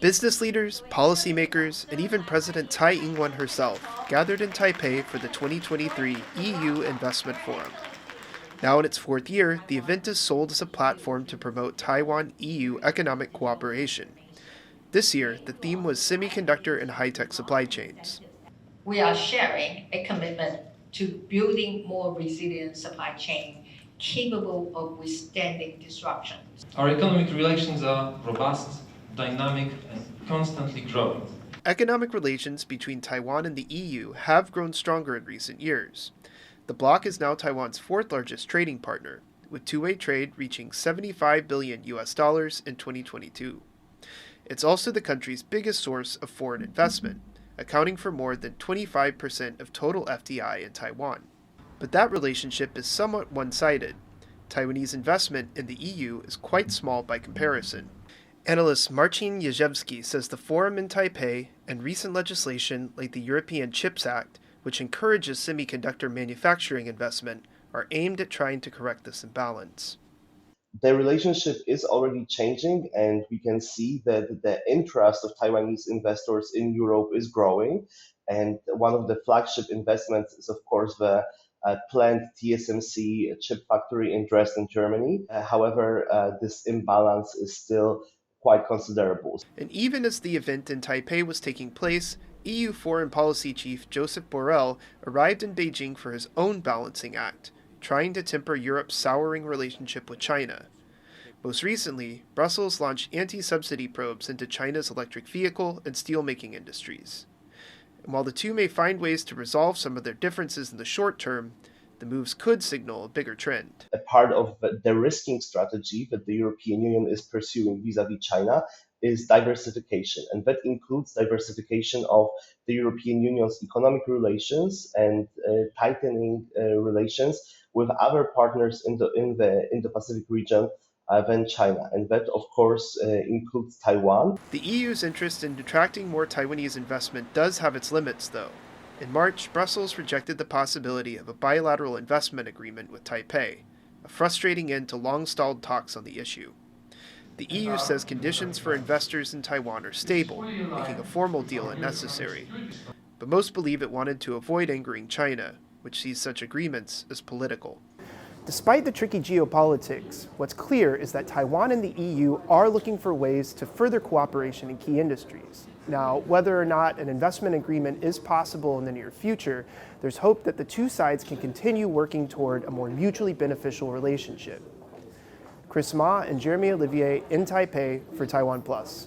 Business leaders, policymakers, and even President Tsai Ing-wen herself gathered in Taipei for the 2023 EU Investment Forum. Now in its fourth year, the event is sold as a platform to promote Taiwan-EU economic cooperation. This year, the theme was semiconductor and high-tech supply chains. We are sharing a commitment to building more resilient supply chain capable of withstanding disruptions. Our economic relations are robust, dynamic, and constantly growing. Economic relations between Taiwan and the EU have grown stronger in recent years. The bloc is now Taiwan's fourth largest trading partner, with two-way trade reaching $75 billion in 2022. It's also the country's biggest source of foreign investment, accounting for more than 25% of total FDI in Taiwan. But that relationship is somewhat one-sided. Taiwanese investment in the EU is quite small by comparison. Analyst Marcin Jezewski says the forum in Taipei and recent legislation like the European Chips Act, which encourages semiconductor manufacturing investment, are aimed at trying to correct this imbalance. The relationship is already changing, and we can see that the interest of Taiwanese investors in Europe is growing. And one of the flagship investments is, of course, the planned TSMC chip factory in Dresden, Germany. However, this imbalance is still quite considerable. And even as the event in Taipei was taking place, EU Foreign Policy Chief Joseph Borrell arrived in Beijing for his own balancing act, trying to temper Europe's souring relationship with China. Most recently, Brussels launched anti-subsidy probes into China's electric vehicle and steelmaking industries. And while the two may find ways to resolve some of their differences in the short term, the moves could signal a bigger trend. A part of the risking strategy that the European Union is pursuing vis-à-vis China is diversification, and that includes diversification of the European Union's economic relations and tightening relations with other partners in the Indo-Pacific region than China, and that of course includes Taiwan. The EU's interest in attracting more Taiwanese investment does have its limits, though. In March, Brussels rejected the possibility of a bilateral investment agreement with Taipei, a frustrating end to long-stalled talks on the issue. The EU says conditions for investors in Taiwan are stable, making a formal deal unnecessary. But most believe it wanted to avoid angering China, which sees such agreements as political. Despite the tricky geopolitics, what's clear is that Taiwan and the EU are looking for ways to further cooperation in key industries. Now, whether or not an investment agreement is possible in the near future, there's hope that the two sides can continue working toward a more mutually beneficial relationship. Kris and Jeremy Olivier in Taipei for TaiwanPlus.